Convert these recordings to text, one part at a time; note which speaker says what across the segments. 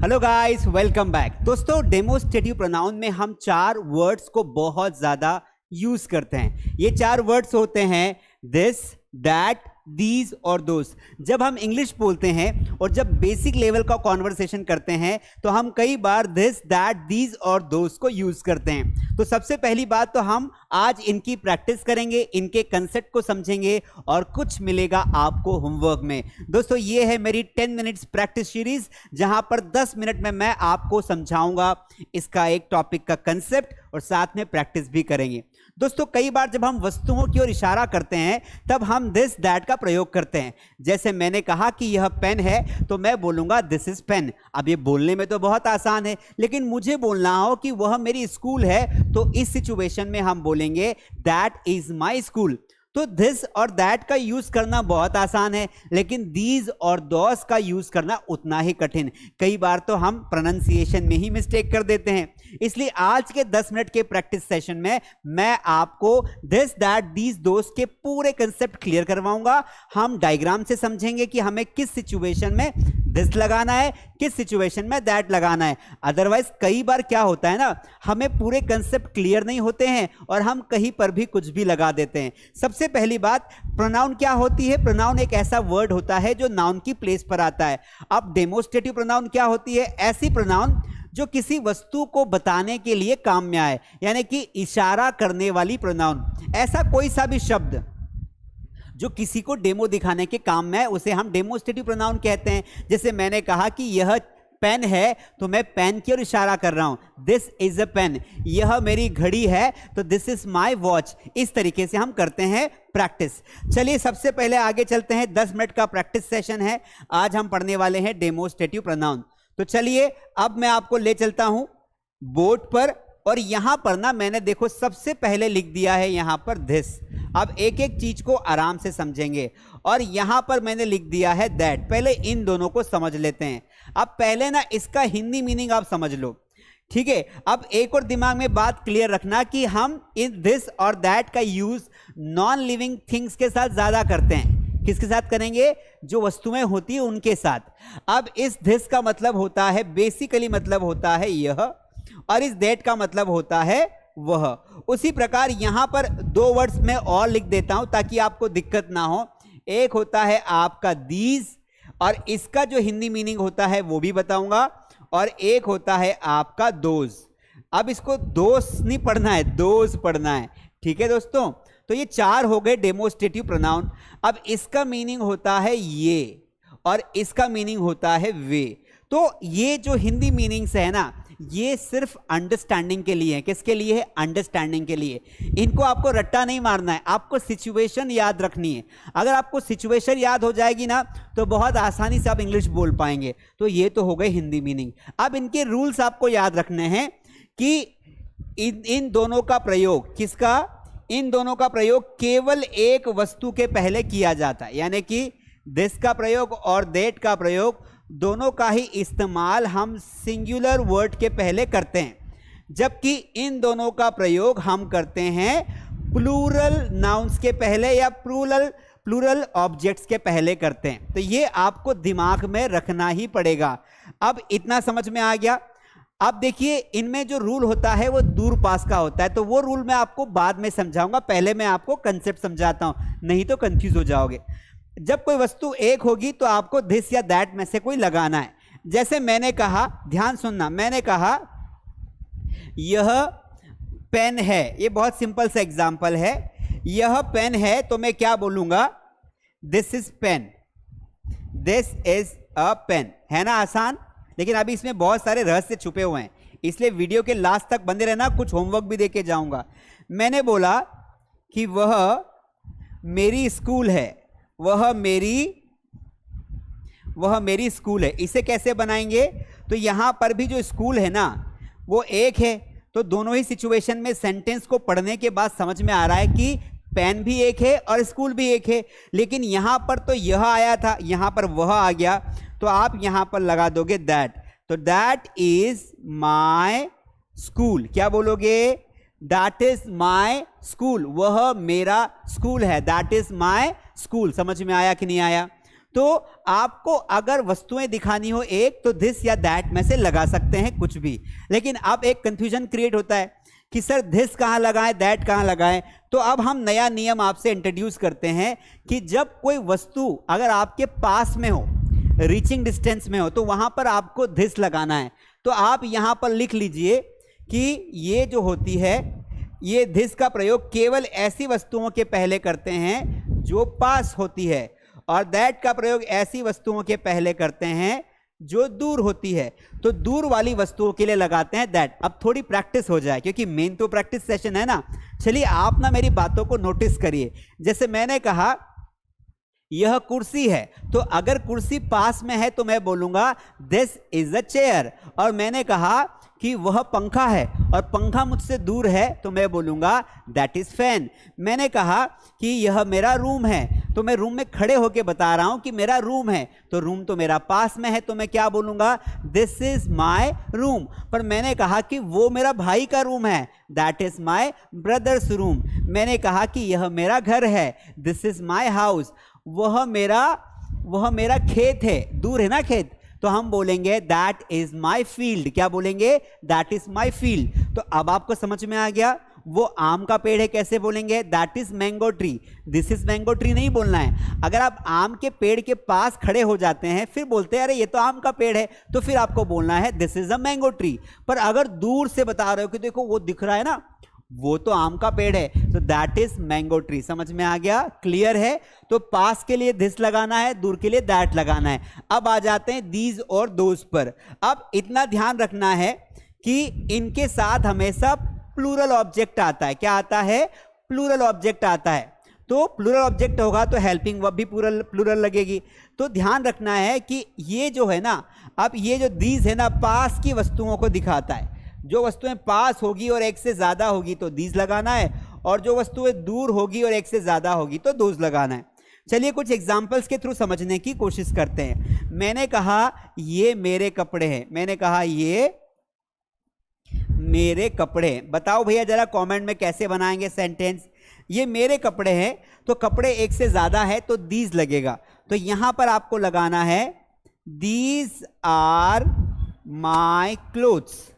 Speaker 1: Hello guys, welcome back. दोस्तों, demonstrative pronoun में हम चार वर्ड्स को बहुत ज्यादा यूज करते हैं। ये चार वर्ड्स होते हैं दिस, दैट, दीज और दोस। जब हम इंग्लिश बोलते हैं और जब बेसिक लेवल का कॉन्वर्सेशन करते हैं तो हम कई बार दिस, दैट, दीज और दोस को यूज करते हैं। तो सबसे पहली बात तो हम आज इनकी प्रैक्टिस करेंगे, इनके कंसेप्ट को समझेंगे और कुछ मिलेगा आपको होमवर्क में। दोस्तों, ये है मेरी 10 मिनट्स प्रैक्टिस सीरीज, जहां पर 10 मिनट में मैं आपको समझाऊंगा इसका एक टॉपिक का कंसेप्ट और साथ में प्रैक्टिस भी करेंगे। दोस्तों, कई बार जब हम वस्तुओं की ओर इशारा करते हैं तब हम दिस, दैट का प्रयोग करते हैं। जैसे मैंने कहा कि यह पेन है तो मैं बोलूंगा दिस इज पेन। अब ये बोलने में तो बहुत आसान है, लेकिन मुझे बोलना हो कि वह मेरी स्कूल है तो इस सिचुएशन में हम बोलेंगे दैट इज माई स्कूल। तो दिस और दैट का यूज करना बहुत आसान है, लेकिन दीज और दोस का यूज करना उतना ही कठिन। कई बार तो हम प्रोनाउंसिएशन में ही मिस्टेक कर देते हैं। इसलिए आज के 10 मिनट के प्रैक्टिस सेशन में मैं आपको दिस, दैट, दीज, दोस के पूरे कंसेप्ट क्लियर करवाऊंगा। हम डायग्राम से समझेंगे कि हमें किस सिचुएशन में दिस लगाना है, किस सिचुएशन में दैट लगाना है। अदरवाइज कई बार क्या होता है ना, हमें पूरे कंसेप्ट क्लियर नहीं होते हैं और हम कहीं पर भी कुछ भी लगा देते हैं। सबसे पहली बात, प्रोनाउन क्या होती है? प्रोनाउन एक ऐसा वर्ड होता है जो नाउन की प्लेस पर आता है। अब डेमोस्ट्रेटिव प्रोनाउन क्या होती है? ऐसी प्रोनाउन जो किसी वस्तु को बताने के लिए काम में आए, यानी कि इशारा करने वाली प्रोनाउन। ऐसा कोई सा भी शब्द जो किसी को डेमो दिखाने के काम में है उसे हम डेमोस्ट्रेटिव प्रोनाउन कहते हैं। जैसे मैंने कहा कि यह पेन है तो मैं पेन की ओर इशारा कर रहा हूं, दिस इज अ पेन। यह मेरी घड़ी है तो दिस इज माई वॉच। इस तरीके से हम करते हैं प्रैक्टिस। चलिए सबसे पहले आगे चलते हैं। 10 मिनट का प्रैक्टिस सेशन है। आज हम पढ़ने वाले हैं डेमोस्ट्रेटिव प्रोनाउन। तो चलिए अब मैं आपको ले चलता हूं बोर्ड पर, और यहां पर ना मैंने देखो सबसे पहले लिख दिया है यहां पर दिस। अब एक एक चीज को आराम से समझेंगे। और यहां पर मैंने लिख दिया है दैट। पहले इन दोनों को समझ लेते हैं। अब पहले ना इसका हिंदी मीनिंग आप समझ लो, ठीक है? अब एक और दिमाग में बात क्लियर रखना कि हम इन दिस और दैट का यूज नॉन लिविंग थिंग्स के साथ ज्यादा करते हैं। किसके साथ करेंगे? जो वस्तुएं होती है उनके साथ। अब इस दिस का मतलब होता है, बेसिकली मतलब होता है यह, और इस दैट का मतलब होता है वह। उसी प्रकार यहां पर दो वर्ड्स में और लिख देता हूं ताकि आपको दिक्कत ना हो। एक होता है आपका दीज, और इसका जो हिंदी मीनिंग होता है वो भी बताऊंगा, और एक होता है आपका दोज। अब इसको दोस नहीं पढ़ना है, दोज पढ़ना है, ठीक है दोस्तों? तो ये चार हो गए डेमोस्ट्रेटिव प्रोनाउन। अब इसका मीनिंग होता है ये, और इसका मीनिंग होता है वे। तो ये जो हिंदी मीनिंग्स है ना, ये सिर्फ अंडरस्टैंडिंग के लिए है। किसके लिए है? अंडरस्टैंडिंग के लिए। इनको आपको रट्टा नहीं मारना है, आपको सिचुएशन याद रखनी है। अगर आपको सिचुएशन याद हो जाएगी ना तो बहुत आसानी से आप इंग्लिश बोल पाएंगे। तो ये तो हो गए हिंदी मीनिंग। अब इनके रूल्स आपको याद रखने हैं कि इन दोनों का प्रयोग, किसका? इन दोनों का प्रयोग केवल एक वस्तु के पहले किया जाता है, यानी कि दिस का प्रयोग और दैट का प्रयोग दोनों का ही इस्तेमाल हम सिंगुलर वर्ड के पहले करते हैं, जबकि इन दोनों का प्रयोग हम करते हैं प्लूरल नाउन्स के पहले या प्लूरल ऑब्जेक्ट्स के पहले करते हैं। तो ये आपको दिमाग में रखना ही पड़ेगा। अब इतना समझ में आ गया। अब देखिए, इनमें जो रूल होता है वो दूर पास का होता है, तो वो रूल मैं आपको बाद में समझाऊंगा। पहले मैं आपको कंसेप्ट समझाता हूं, नहीं तो कंफ्यूज हो जाओगे। जब कोई वस्तु एक होगी तो आपको दिस या दैट में से कोई लगाना है। जैसे मैंने कहा, ध्यान सुनना, मैंने कहा यह पेन है। ये बहुत सिंपल सा एग्जांपल है। यह पेन है तो मैं क्या बोलूंगा? This is pen, this is a pen. है ना आसान? लेकिन अभी इसमें बहुत सारे रहस्य छुपे हुए हैं, इसलिए वीडियो के लास्ट तक बंदे रहना, कुछ होमवर्क भी देके जाऊंगा। मैंने बोला कि वह मेरी स्कूल है, वह मेरी स्कूल है। इसे कैसे बनाएंगे? तो यहां पर भी जो स्कूल है ना वो एक है, तो दोनों ही सिचुएशन में सेंटेंस को पढ़ने के बाद समझ में आ रहा है कि पेन भी एक है और स्कूल भी एक है। लेकिन यहां पर तो यह आया था, यहां पर वह आ गया, तो आप यहां पर लगा दोगे दैट। तो दैट इज माय स्कूल। क्या बोलोगे? That is my school. वह मेरा स्कूल है, दैट इज माय स्कूल। समझ में आया कि नहीं आया? तो आपको अगर वस्तुएं दिखानी हो एक, तो दिस या दैट में से लगा सकते हैं कुछ भी। लेकिन अब एक कंफ्यूजन क्रिएट होता है कि सर दिस कहां लगाएं, दैट कहां लगाएं। तो अब हम नया नियम आपसे इंट्रोड्यूस करते हैं कि जब कोई वस्तु अगर आपके पास में हो, रीचिंग डिस्टेंस में हो, तो वहां पर आपको दिस लगाना है। तो आप यहां पर लिख लीजिए कि ये जो होती है, ये दिस का प्रयोग केवल ऐसी वस्तुओं के पहले करते हैं जो पास होती है, और दैट का प्रयोग ऐसी वस्तुओं के पहले करते हैं जो दूर होती है। तो दूर वाली वस्तुओं के लिए लगाते हैं दैट। अब थोड़ी प्रैक्टिस हो जाए, क्योंकि मेन तो प्रैक्टिस सेशन है ना। चलिए आप ना मेरी बातों को नोटिस करिए। जैसे मैंने कहा यह कुर्सी है, तो अगर कुर्सी पास में है तो मैं बोलूंगा दिस इज अ चेयर। और मैंने कहा कि वह पंखा है और पंखा मुझसे दूर है, तो मैं बोलूंगा दैट इज फैन। मैंने कहा कि यह मेरा रूम है, तो मैं रूम में खड़े होकर बता रहा हूं कि मेरा रूम है, तो रूम तो मेरा पास में है, तो मैं क्या बोलूंगा, दिस इज माय रूम। पर मैंने कहा कि वो मेरा भाई का रूम है, that is my brothers room. मैंने कहा कि यह मेरा घर है, दिस इज माय हाउस। वह मेरा खेत है, दूर है ना खेत, तो हम बोलेंगे दैट इज माई फील्ड। क्या बोलेंगे, दैट इज माई फील्ड। तो अब आपको समझ में आ गया। वो आम का पेड़ है, कैसे बोलेंगे, that is mango tree. This is mango tree नहीं बोलना है। अगर आप आम के पेड़ के पास खड़े हो जाते हैं, फिर बोलते हैं अरे ये तो आम का पेड़ है, तो फिर आपको बोलना है this is a mango tree. पर अगर दूर से बता रहे हो कि देखो वो दिख रहा है ना, वो तो आम का पेड़ है, तो दैट इज मैंगो ट्री। समझ में आ गया, क्लियर है। तो पास के लिए दिस लगाना है, दूर के लिए दैट लगाना है। अब आ जाते हैं दीज और दोज पर। अब इतना ध्यान रखना है कि इनके साथ हमेशा प्लूरल ऑब्जेक्ट आता है। क्या आता है, प्लूरल ऑब्जेक्ट आता है। तो प्लूरल ऑब्जेक्ट होगा तो हेल्पिंग वर्ब भी प्लूरल लगेगी। तो ध्यान रखना है कि ये जो है ना, अब ये जो दीज है ना, पास की वस्तुओं को दिखाता है। जो वस्तुएं पास होगी और एक से ज्यादा होगी तो दीज लगाना है, और जो वस्तुएं दूर होगी और एक से ज्यादा होगी तो दोज लगाना है। चलिए कुछ एग्जाम्पल्स के थ्रू समझने की कोशिश करते हैं। मैंने कहा ये मेरे कपड़े हैं, मैंने कहा ये मेरे कपड़े। बताओ भैया जरा कमेंट में कैसे बनाएंगे सेंटेंस। ये मेरे कपड़े हैं, तो कपड़े एक से ज्यादा है तो दीज लगेगा। तो यहां पर आपको लगाना है दीज आर माई क्लोथ्स,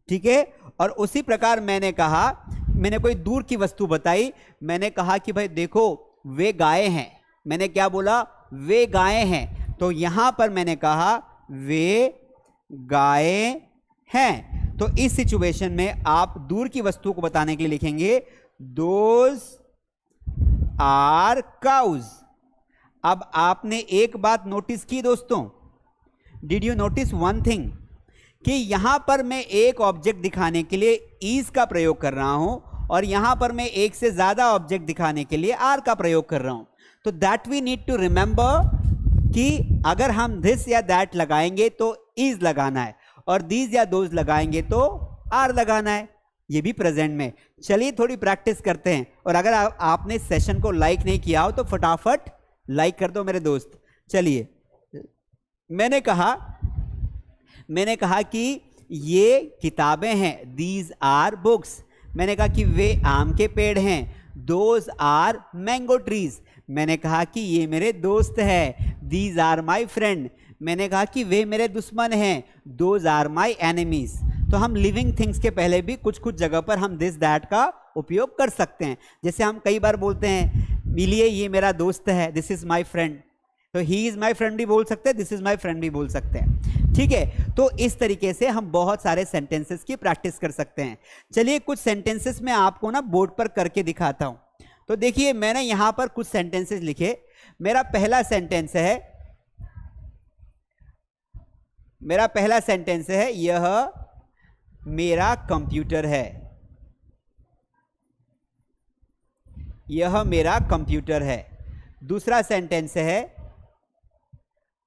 Speaker 1: ठीक है। और उसी प्रकार मैंने कहा, मैंने कोई दूर की वस्तु बताई, मैंने कहा कि भाई देखो वे गाय हैं। मैंने क्या बोला, वे गाय हैं। तो यहां पर मैंने कहा वे गाय हैं। तो इस सिचुएशन में आप दूर की वस्तु को बताने के लिए लिखेंगे दोज आर काउज। अब आपने एक बात नोटिस की दोस्तों, did you notice one thing, कि यहां पर मैं एक ऑब्जेक्ट दिखाने के लिए इज का प्रयोग कर रहा हूं, और यहां पर मैं एक से ज्यादा ऑब्जेक्ट दिखाने के लिए आर का प्रयोग कर रहा हूं। तो that we need to remember कि अगर हम दिस या दैट लगाएंगे तो इज लगाना है, और दीज या दोज लगाएंगे तो आर लगाना है, ये भी प्रेजेंट में। चलिए थोड़ी प्रैक्टिस करते हैं। और अगर आपने सेशन को लाइक नहीं किया हो तो फटाफट लाइक कर दो मेरे दोस्त। चलिए, मैंने कहा कि ये किताबें हैं, दीज आर बुक्स। मैंने कहा कि वे आम के पेड़ हैं, दोज आर मैंगो ट्रीज। मैंने कहा कि ये मेरे दोस्त हैं, दीज आर माई फ्रेंड। मैंने कहा कि वे मेरे दुश्मन हैं, दोज आर माई एनिमीज। तो हम लिविंग थिंग्स के पहले भी कुछ कुछ जगह पर हम दिस दैट का उपयोग कर सकते हैं। जैसे हम कई बार बोलते हैं मिलिए ये मेरा दोस्त है, दिस इज माई फ्रेंड, तो ही इज माई फ्रेंड भी बोल सकते हैं, दिस इज माई फ्रेंड भी बोल सकते हैं, ठीक है। तो इस तरीके से हम बहुत सारे सेंटेंसेस की प्रैक्टिस कर सकते हैं। चलिए कुछ सेंटेंसेस मैं आपको ना बोर्ड पर करके दिखाता हूं। तो देखिए मैंने यहां पर कुछ सेंटेंसेस लिखे। मेरा पहला सेंटेंस है यह मेरा कंप्यूटर है, यह मेरा कंप्यूटर है। दूसरा सेंटेंस है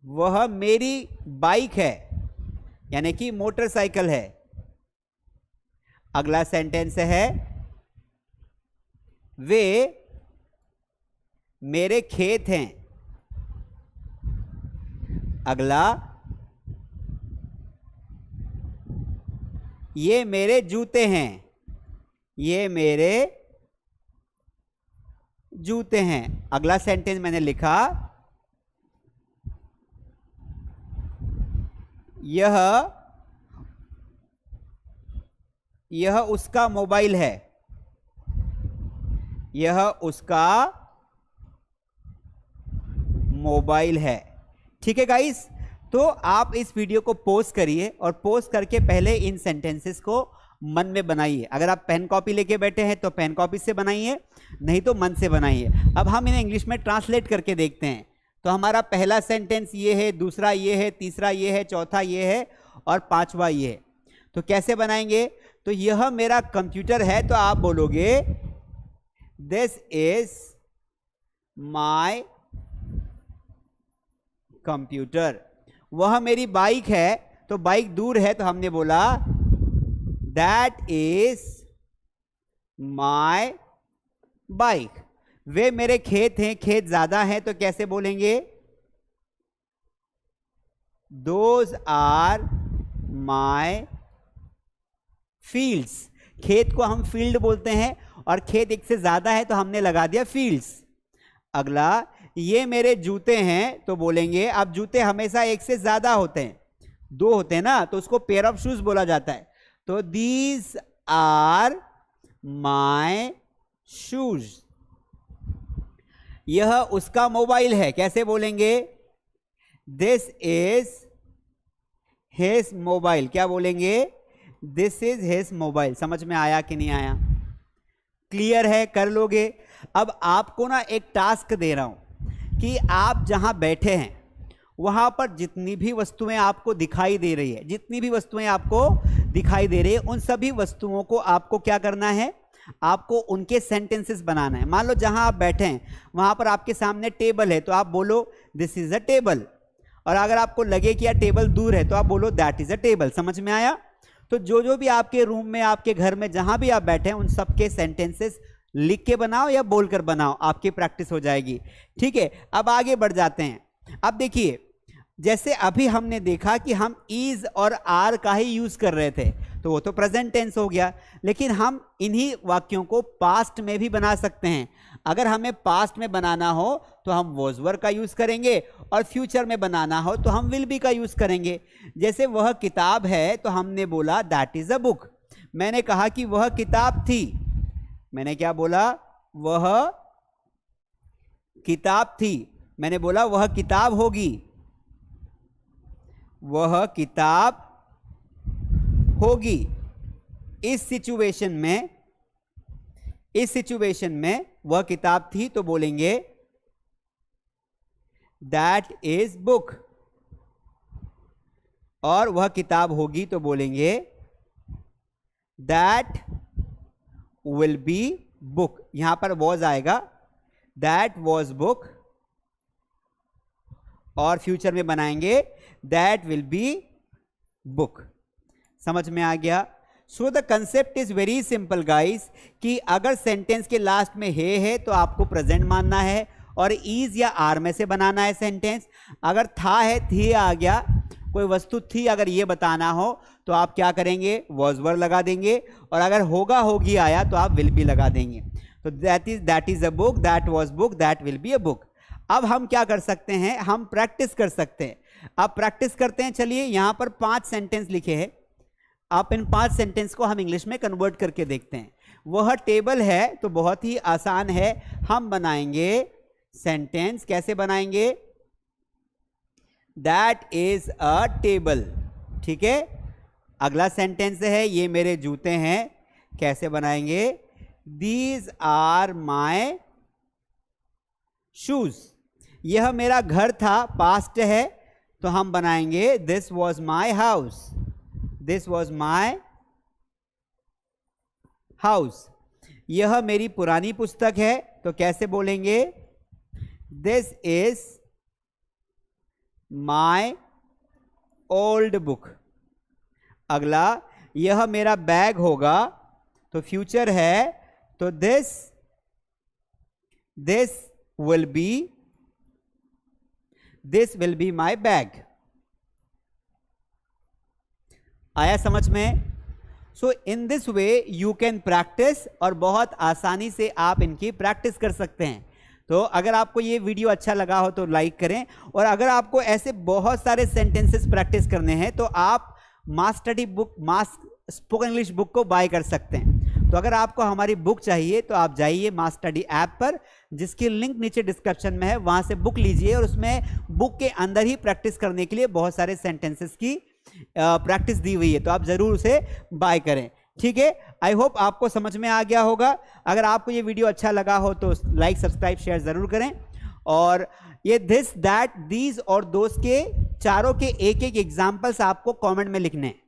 Speaker 1: वह मेरी बाइक है, यानी कि मोटरसाइकिल है। अगला सेंटेंस है वे मेरे खेत हैं। अगला ये मेरे जूते हैं, ये मेरे जूते हैं। अगला सेंटेंस मैंने लिखा यह उसका मोबाइल है, यह उसका मोबाइल है। ठीक है गाइस, तो आप इस वीडियो को पॉज करिए और पॉज करके पहले इन सेंटेंसेस को मन में बनाइए। अगर आप पेन कॉपी लेके बैठे हैं तो पेन कॉपी से बनाइए, नहीं तो मन से बनाइए। अब हम इन्हें इंग्लिश में ट्रांसलेट करके देखते हैं। तो हमारा पहला सेंटेंस ये है, दूसरा ये है, तीसरा ये है, चौथा ये है और पांचवा ये है। तो कैसे बनाएंगे? तो यह मेरा कंप्यूटर है, तो आप बोलोगे दिस इज माय कंप्यूटर। वह मेरी बाइक है, तो बाइक दूर है, तो हमने बोला दैट इज माय बाइक। वे मेरे खेत हैं, खेत ज्यादा हैं, तो कैसे बोलेंगे? Those are my fields. खेत को हम फील्ड बोलते हैं और खेत एक से ज्यादा है तो हमने लगा दिया फील्ड्स। अगला, ये मेरे जूते हैं, तो बोलेंगे, अब जूते हमेशा एक से ज्यादा होते हैं, दो होते हैं ना, तो उसको पेयर ऑफ शूज बोला जाता है। तो दीज आर माय शूज। यह उसका मोबाइल है, कैसे बोलेंगे? This is his mobile. क्या बोलेंगे? This is his mobile. समझ में आया कि नहीं आया? क्लियर है? कर लोगे? अब आपको ना एक टास्क दे रहा हूं कि आप जहां बैठे हैं वहां पर जितनी भी वस्तुएं आपको दिखाई दे रही है, जितनी भी वस्तुएं आपको दिखाई दे रही है, उन सभी वस्तुओं को आपको क्या करना है? आपको उनके सेंटेंसेस बनाना है। मान लो जहां आप बैठे हैं वहां पर आपके सामने टेबल है, तो आप बोलो दिस इज अ टेबल। और अगर आपको लगे कि यार टेबल दूर है, तो आप बोलो दैट इज अ टेबल। समझ में आया? तो जो भी आपके रूम में, आपके घर में, जहां भी आप बैठे हैं, उन सबके सेंटेंसेस लिख के बनाओ या बोलकर बनाओ, आपकी प्रैक्टिस हो जाएगी। ठीक है, अब आगे बढ़ जाते हैं। अब देखिए, जैसे अभी हमने देखा कि हम इज और आर का ही यूज कर रहे थे, तो वो तो प्रेजेंट टेंस हो गया, लेकिन हम इन्हीं वाक्यों को पास्ट में भी बना सकते हैं। अगर हमें पास्ट में बनाना हो तो हम वॉज वर का यूज करेंगे, और फ्यूचर में बनाना हो तो हम विल बी का यूज करेंगे। जैसे वह किताब है, तो हमने बोला दैट इज अ बुक। मैंने कहा कि वह किताब थी, मैंने क्या बोला? वह किताब थी। मैंने बोला वह किताब होगी, वह किताब होगी। इस सिचुएशन में वह किताब थी, तो बोलेंगे दैट इज बुक। और वह किताब होगी, तो बोलेंगे दैट विल बी बुक। यहां पर वॉज आएगा, दैट वॉज बुक, और फ्यूचर में बनाएंगे दैट विल बी बुक। समझ में आ गया? So the concept is very simple guys, कि अगर सेंटेंस के लास्ट में है तो आपको प्रेजेंट मानना है और इज या आर में से बनाना है सेंटेंस। अगर था है, थी आ गया, कोई वस्तु थी, अगर ये बताना हो तो आप क्या करेंगे? वॉज वर लगा देंगे, और अगर होगा, होगी आया तो आप विल बी लगा देंगे। तो that is a book, that was book, that will be a book. अब हम क्या कर सकते हैं? हम प्रैक्टिस कर सकते हैं। अब प्रैक्टिस करते हैं। चलिए, यहां पर 5 सेंटेंस लिखे हैं, आप इन 5 सेंटेंस को हम इंग्लिश में कन्वर्ट करके देखते हैं। वह टेबल है, तो बहुत ही आसान है, हम बनाएंगे सेंटेंस। कैसे बनाएंगे? That is a table. ठीक है, अगला सेंटेंस है ये मेरे जूते हैं, कैसे बनाएंगे? These are my shoes. यह मेरा घर था, पास्ट है, तो हम बनाएंगे this was my house, this was my house. यह मेरी पुरानी पुस्तक है, तो कैसे बोलेंगे? This is my old book. अगला, यह मेरा बैग होगा, तो फ्यूचर है, तो this will be my bag. आया समझ में? So in this way you can practise, और बहुत आसानी से आप इनकी प्रैक्टिस कर सकते हैं। तो अगर आपको ये वीडियो अच्छा लगा हो तो लाइक करें, और अगर आपको ऐसे बहुत सारे सेंटेंसेस प्रैक्टिस करने हैं तो आप मास स्टडी बुक, मास स्पोकन इंग्लिश बुक को बाय कर सकते हैं। तो अगर आपको हमारी बुक चाहिए तो आप जाइए मास स्टडी ऐप पर, जिसकी लिंक नीचे डिस्क्रिप्शन में है, वहां से बुक लीजिए, और उसमें बुक के अंदर ही प्रैक्टिस करने के लिए बहुत सारे सेंटेंसेस की प्रैक्टिस दी हुई है, तो आप जरूर उसे बाय करें। ठीक है, आई होप आपको समझ में आ गया होगा। अगर आपको ये वीडियो अच्छा लगा हो तो लाइक, सब्सक्राइब, शेयर जरूर करें। और ये दिस, दैट, दीज और दोस्त के चारों के एक एक एग्जाम्पल्स आपको कमेंट में लिखने हैं।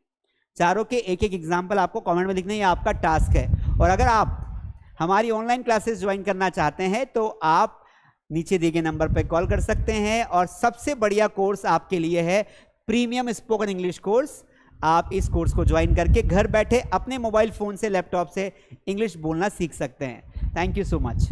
Speaker 1: चारों के एक एक एग्जाम्पल आपको कमेंट में लिखने, ये आपका टास्क है। और अगर आप हमारी ऑनलाइन क्लासेस ज्वाइन करना चाहते हैं तो आप नीचे दिए गए नंबर पर कॉल कर सकते हैं। और सबसे बढ़िया कोर्स आपके लिए है प्रीमियम स्पोकन इंग्लिश कोर्स। आप इस कोर्स को ज्वाइन करके घर बैठे अपने मोबाइल फोन से, लैपटॉप से इंग्लिश बोलना सीख सकते हैं। Thank you so much.